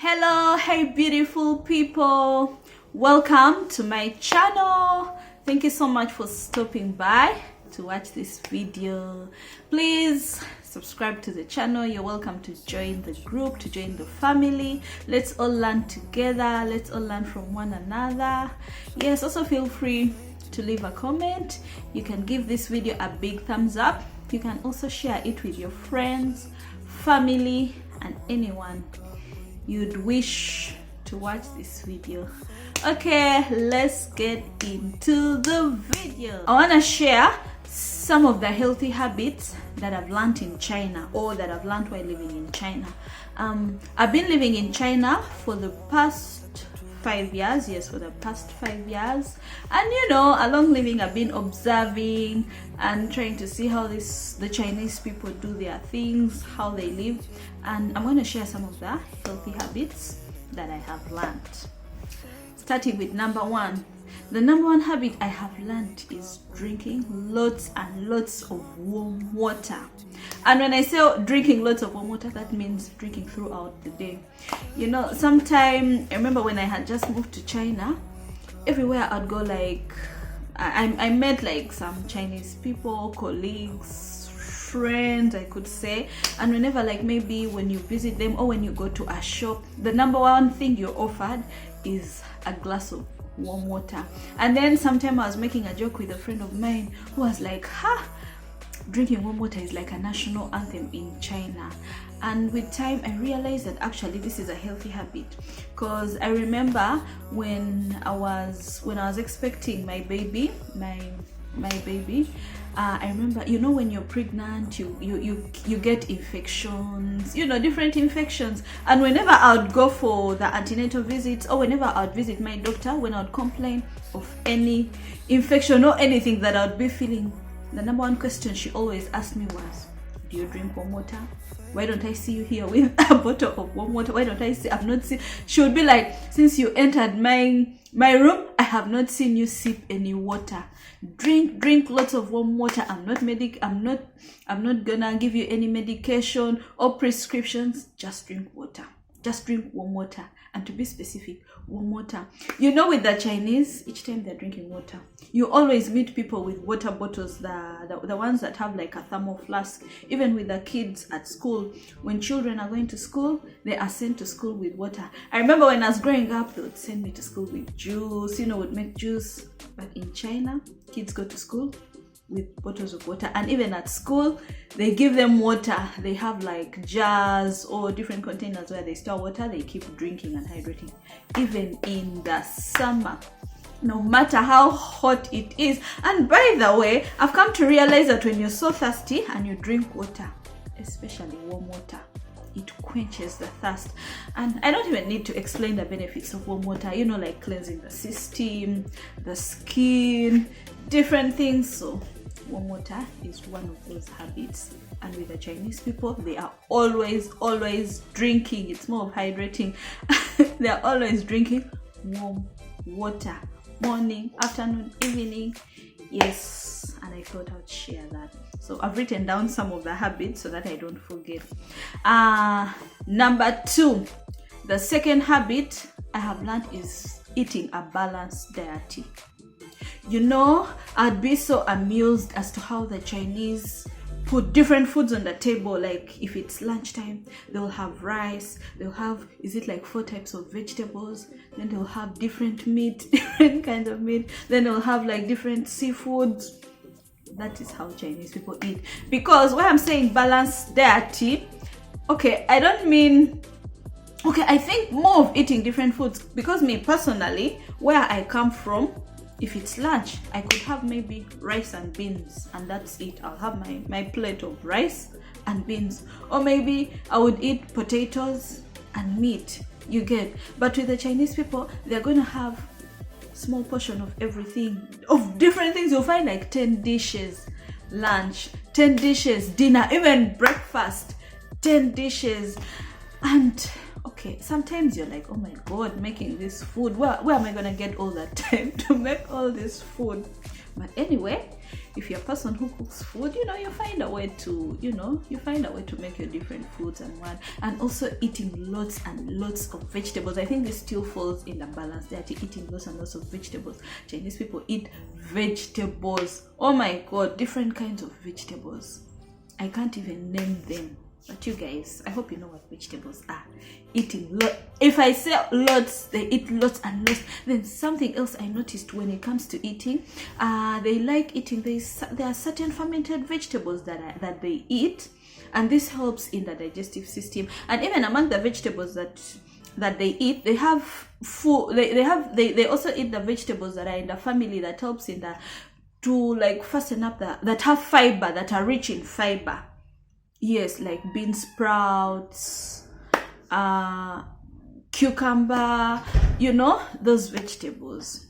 Hello, hey beautiful people, welcome to my channel. Thank you so much for stopping by to watch this video. Please subscribe to the channel. You're welcome to join the group, to join the family. Let's all learn together. Let's all learn from one another. Yes, also feel free to leave a comment. You can give this video a big thumbs up. You can also share it with your friends, family, and anyone you'd wish to watch this video. Okay, let's get into the video. I want to share some of the healthy habits that I've learned in China, or that I've learned while living in China. I've been living in China for the past 5 years. Yes, for the past 5 years. And you know, along living, I've been observing and trying to see how the Chinese people do their things, how they live. And I'm going to share some of the healthy habits that I have learned. Starting with number one. The number one habit I have learned is drinking lots and lots of warm water. And when I say drinking lots of warm water, that means drinking throughout the day. You know, sometime, I remember when I had just moved to China, everywhere I'd go, like, I met like some Chinese people, colleagues, friends, I could say. And whenever, like, maybe when you visit them or when you go to a shop, the number one thing you're offered is a glass of warm water. And then sometime I was making a joke with a friend of mine who was like, drinking warm water is like a national anthem in China. And with time I realized that actually this is a healthy habit, because I remember when I was expecting my baby, my baby, I remember, you know, when you're pregnant, you get infections, you know, different infections. And whenever I would go for the antenatal visits, or whenever I would visit my doctor, when I would complain of any infection or anything that I would be feeling, the number one question she always asked me was, do you drink warm water? Why don't I see you here with a bottle of warm water? Why don't I see? I've not seen. She would be like, since you entered my room, I have not seen you sip any water. Drink lots of warm water. I'm not gonna give you any medication or prescriptions. Just drink water. Just drink warm water. And to be specific, warm water. You know, with the Chinese, each time they're drinking water, you always meet people with water bottles, the ones that have like a thermal flask. Even with the kids at school, when children are going to school, they are sent to school with water. I remember when I was growing up, they would send me to school with juice, you know, would make juice. But in China, kids go to school with bottles of water. And even at school, they give them water. They have like jars or different containers where they store water. They keep drinking and hydrating. Even in the summer, no matter how hot it is. And by the way, I've come to realize that when you're so thirsty and you drink water, especially warm water, it quenches the thirst. And I don't even need to explain the benefits of warm water, you know, like cleansing the system, the skin, different things. So warm water is one of those habits. And with the Chinese people, they are always drinking. It's more of hydrating. They are always drinking warm water, morning, afternoon, evening. Yes, and I thought I'd share that. So I've written down some of the habits so that I don't forget. Number two, the second habit I have learned is eating a balanced diet. You know, I'd be so amused as to how the Chinese put different foods on the table. Like if it's lunchtime, they'll have rice, they'll have, is it like 4 types of vegetables? Then they'll have different meat, different kinds of meat. Then they'll have like different seafoods. That is how Chinese people eat. Because when I'm saying balanced diet, okay, I don't mean, okay, I think more of eating different foods. Because me personally, where I come from, if it's lunch, I could have maybe rice and beans, and that's it. I'll have my plate of rice and beans. Or maybe I would eat potatoes and meat, you get. But with the Chinese people, they're going to have small portion of everything, of different things. You'll find like 10 dishes lunch, 10 dishes dinner, even breakfast, 10 dishes. And okay, sometimes you're like, oh my god, making this food, where am I gonna get all that time to make all this food? But anyway, if you're a person who cooks food, you know, you find a way to, make your different foods and what. And also eating lots and lots of vegetables. I think this still falls in the balance. They are eating lots and lots of vegetables. Chinese people eat vegetables. Oh my God, different kinds of vegetables. I can't even name them. But you guys, I hope you know what vegetables are. Eating lots. If I say lots, they eat lots and lots. Then something else I noticed when it comes to eating, they like eating. There are certain fermented vegetables that they eat, and this helps in the digestive system. And even among the vegetables that they eat, they have food. They also eat the vegetables that are in the family that helps in the to like fasten up that have fiber, that are rich in fiber. Yes, like bean sprouts, cucumber, you know, those vegetables.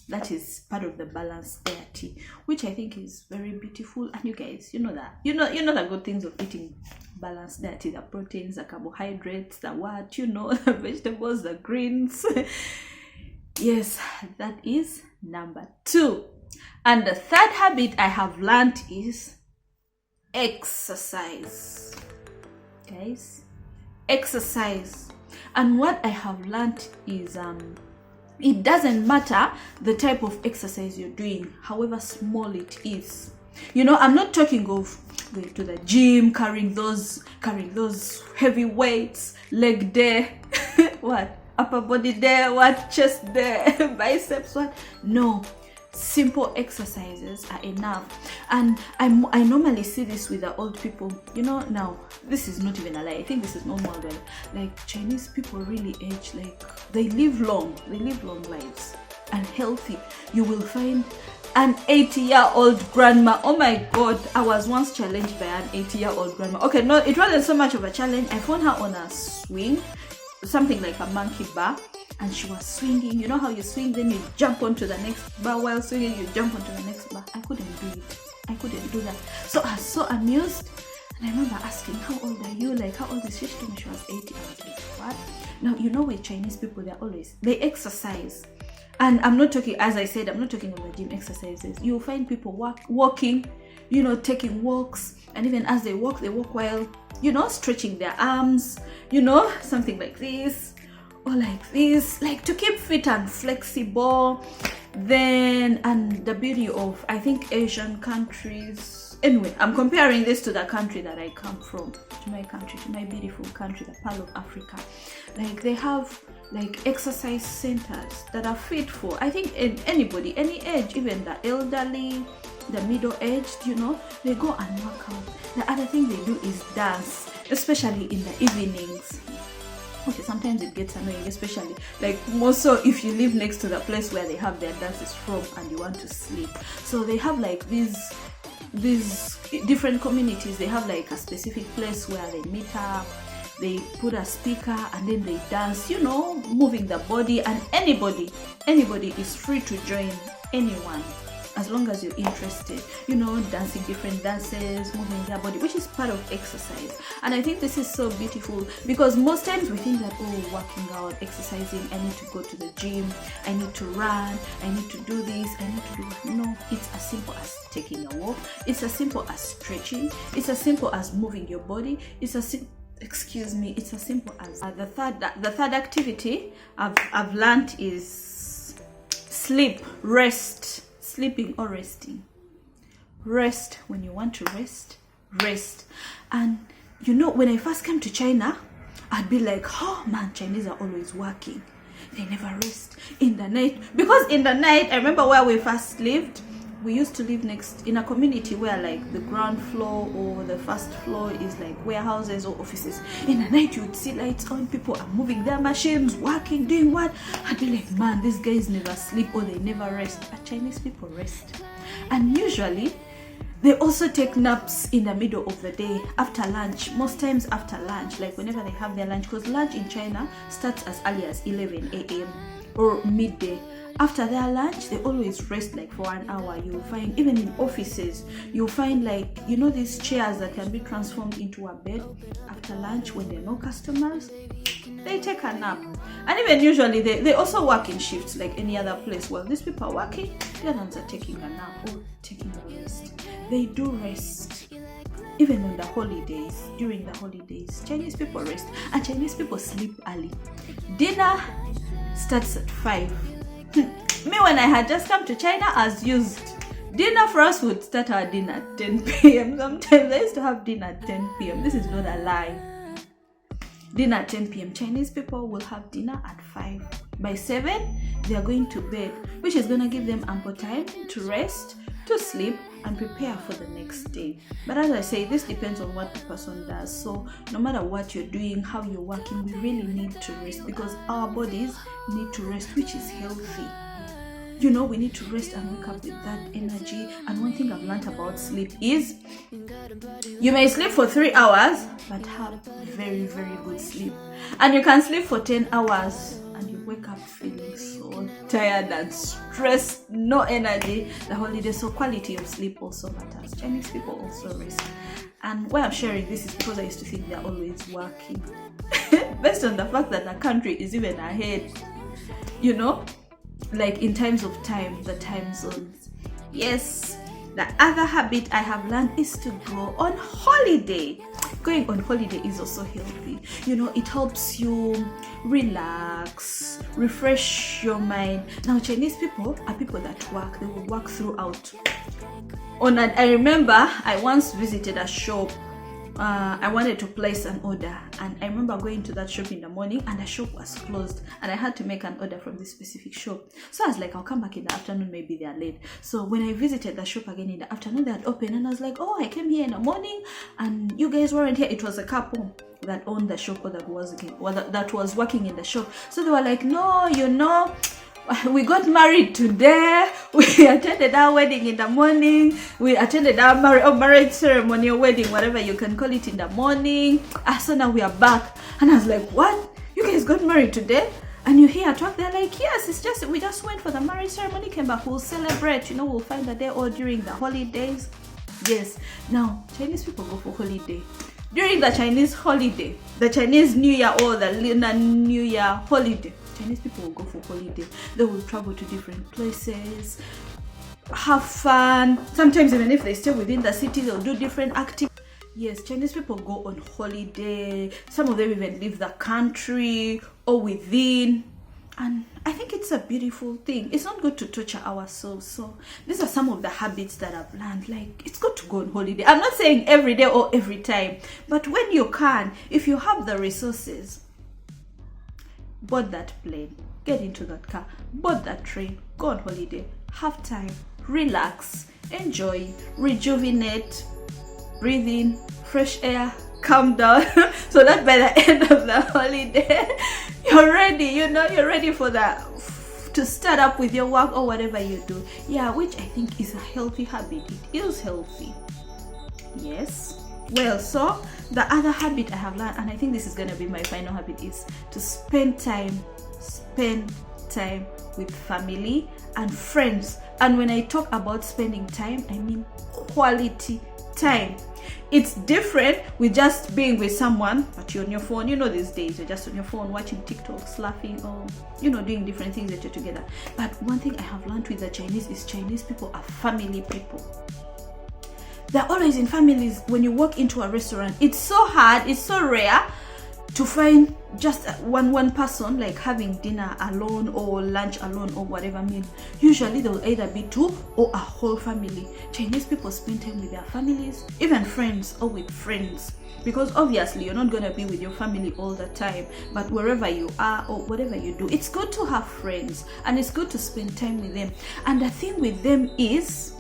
That is part of the balanced diet, which I think is very beautiful. And you guys, you know that. You know the good things of eating balanced diet, the proteins, the carbohydrates, the what, you know, the vegetables, the greens. Yes, that is number 2. And the third habit I have learned is exercise. Guys, exercise. And what I have learned is it doesn't matter the type of exercise you're doing, however small it is. You know, I'm not talking of going to the gym, carrying those heavy weights, leg day, what, upper body there, what, chest there, biceps, what. No, simple exercises are enough. And I normally see this with the old people. You know, now this is not even a lie, I think this is normal. Like Chinese people really age, like they live long lives and healthy. You will find an 80-year-old grandma. Oh my God, I was once challenged by an 80-year-old grandma. Okay, no, it wasn't so much of a challenge. I found her on a swing, something like a monkey bar, and she was swinging. You know how you swing, then you jump onto the next bar. While swinging, you jump onto the next bar. I couldn't do it. I couldn't do that. So I was so amused. And I remember asking, how old are you? Like, how old is she? She told me she was 80. I was like, what? Now, you know, with Chinese people, they exercise. And I'm not talking, as I said, I'm not talking about gym exercises. You'll find people walking, you know, taking walks. And even as they walk while, you know, stretching their arms, you know, something like this. Or like this, like to keep fit and flexible. Then, and the beauty of, I think, Asian countries. Anyway, I'm comparing this to the country that I come from, to my country, to my beautiful country, the Pearl of Africa. Like they have like exercise centers that are fit for, I think, anybody, any age, even the elderly, the middle-aged, you know, they go and work out. The other thing they do is dance, especially in the evenings. Okay, sometimes it gets annoying, especially like more so if you live next to the place where they have their dances from and you want to sleep. So they have like these different communities. They have like a specific place where they meet up, they put a speaker and then they dance, you know, moving the body. And anybody is free to join, anyone, as long as you're interested, you know, dancing different dances, moving their body, which is part of exercise. And I think this is so beautiful, because most times we think that, oh, working out, exercising, I need to go to the gym, I need to run, I need to do this, I need to do that. No, it's as simple as taking a walk. It's as simple as stretching. It's as simple as moving your body. It's as it's as simple as the third activity I've learned is sleep, rest. Sleeping or resting. Rest when you want to rest. And you know, when I first came to China, I'd be like, oh man, Chinese are always working. They never rest in the night. Because in the night, I remember where we first lived, we used to live next in a community where like the ground floor or the first floor is like warehouses or offices. In the night you would see lights on, people are moving their machines, working, doing what? I'd be like, man, these guys never sleep or they never rest. But Chinese people rest. And usually they also take naps in the middle of the day, after lunch, most times after lunch, like whenever they have their lunch, because lunch in China starts as early as 11 a.m. or midday. After their lunch, they always rest like for 1 hour. You'll find even in offices, you'll find like, you know, these chairs that can be transformed into a bed. After lunch, when there are no customers, they take a nap. And even usually they also work in shifts like any other place. Well, these people are working, the other ones are taking a nap or taking a rest. They do rest. Even on the holidays, during the holidays, Chinese people rest, and Chinese people sleep early. Dinner starts at 5. Me, when I had just come to China, I was used. Dinner for us would start our dinner at 10 p.m. Sometimes I used to have dinner at 10 p.m. This is not a lie. Dinner at 10 p.m. Chinese people will have dinner at 5. By 7, they are going to bed, which is going to give them ample time to rest, to sleep, and prepare for the next day. But as I say, this depends on what the person does. So no matter what you're doing, how you're working, we really need to rest, because our bodies need to rest, which is healthy. You know, we need to rest and wake up with that energy. And one thing I've learned about sleep is you may sleep for 3 hours but have very, very good sleep, and you can sleep for 10 hours and you wake up feeling so tired and stressed, no energy the holiday. So quality of sleep also matters. Chinese people also rest. And why I'm sharing this is because I used to think they're always working based on the fact that the country is even ahead, you know, like in terms of time, the time zones. Yes, the other habit I have learned is to go on holiday. Going on holiday is also healthy. You know, it helps you relax, refresh your mind. Now, Chinese people are people that work. They will work throughout. I remember I once visited a shop. I wanted to place an order, and I remember going to that shop in the morning and the shop was closed, and I had to make an order from this specific shop. So I was like, I'll come back in the afternoon, maybe they're late. So when I visited the shop again in the afternoon, they had opened, and I was like, oh, I came here in the morning and you guys weren't here. It was a couple that owned the shop, or that was working in the shop. So they were like, no, you know, we got married today. We attended our wedding in the morning. We attended our marriage ceremony or wedding, whatever you can call it, in the morning. So now we are back. And I was like, what? You guys got married today? And you hear at work, they're like, yes, we just went for the marriage ceremony, came back, we'll celebrate, you know, we'll find a day or during the holidays. Yes. Now, Chinese people go for holiday. During the Chinese holiday, the Chinese New Year or the Lunar New Year holiday, Chinese people will go for holiday. They will travel to different places, have fun. Sometimes even if they stay within the city, they'll do different activities. Yes, Chinese people go on holiday. Some of them even leave the country or within. And I think it's a beautiful thing. It's not good to torture ourselves. So these are some of the habits that I've learned. Like, it's good to go on holiday. I'm not saying every day or every time, but when you can, if you have the resources, board that plane, get into that car, board that train, go on holiday, have time, relax, enjoy, rejuvenate, breathe in fresh air, calm down, so that by the end of the holiday, you're ready, you know, you're ready for that, to start up with your work or whatever you do. Yeah, which I think is a healthy habit. It is healthy. Yes. Well, so the other habit I have learned, and I think this is going to be my final habit, is to spend time with family and friends. And when I talk about spending time, I mean quality time. It's different with just being with someone, but you're on your phone. You know, these days you're just on your phone watching TikToks, laughing, or, you know, doing different things that you're together. But one thing I have learned with the Chinese is Chinese people are family people. They're always in families. When you walk into a restaurant, it's so hard, it's so rare to find just one person like having dinner alone or lunch alone or whatever meal. Usually they'll either be two or a whole family. Chinese people spend time with their families, even friends or with friends, because obviously you're not going to be with your family all the time, but wherever you are or whatever you do, it's good to have friends and it's good to spend time with them. And the thing with them is,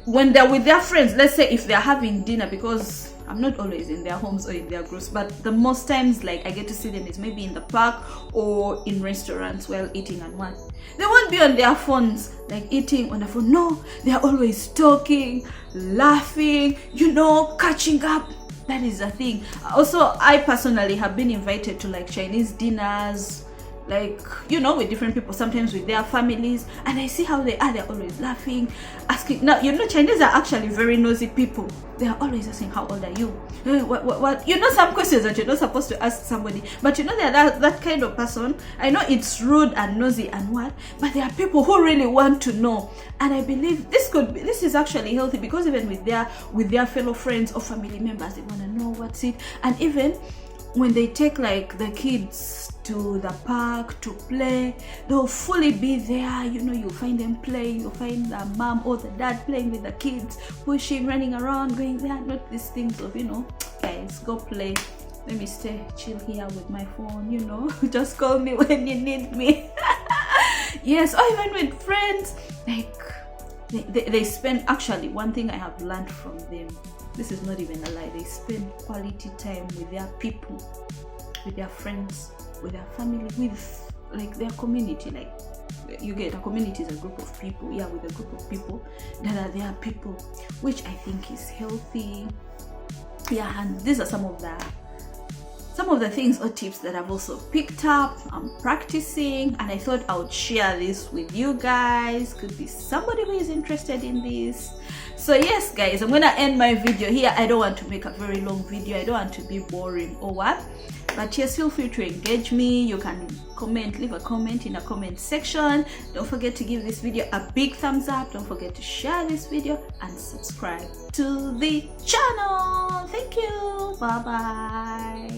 when they're with their friends, let's say if they're having dinner, because I'm not always in their homes or in their groups, but the most times like I get to see them is maybe in the park or in restaurants while eating and what. They won't be on their phones, like eating on the phone. No, they're always talking, laughing, you know, catching up. That is the thing. Also, I personally have been invited to like Chinese dinners, like, you know, with different people, sometimes with their families, and I see how they are. They're always laughing, asking. Now, you know, Chinese are actually very nosy people. They are always asking, how old are you? What? You know, some questions that you're not supposed to ask somebody, but you know, they're that kind of person. I know it's rude and nosy and what, but there are people who really want to know. And I believe this is actually healthy, because even with their fellow friends or family members, they want to know what's it. And even when they take like the kids to the park to play, they'll fully be there. You know, you'll find them playing, you'll find the mom or the dad playing with the kids, pushing, running around, going there. Not these things of, you know, guys, go play, let me stay chill here with my phone, you know, just call me when you need me. Yes, or even with friends, like they spend, actually, one thing I have learned from them, this is not even a lie, they spend quality time with their people, with their friends, with their family, with like their community. Like, you get, a community is a group of people, yeah, with a group of people that are their people, which I think is healthy. Yeah, and these are some of the things or tips that I've also picked up, I'm practicing, and I thought I would share this with you guys. Could be somebody who is interested in this. So yes, guys, I'm gonna end my video here. I don't want to make a very long video, I don't want to be boring or what, but yes, feel free to engage me. You can comment, leave a comment in the comment section. Don't forget to give this video a big thumbs up. Don't forget to share this video and subscribe to the channel. Thank you. Bye bye.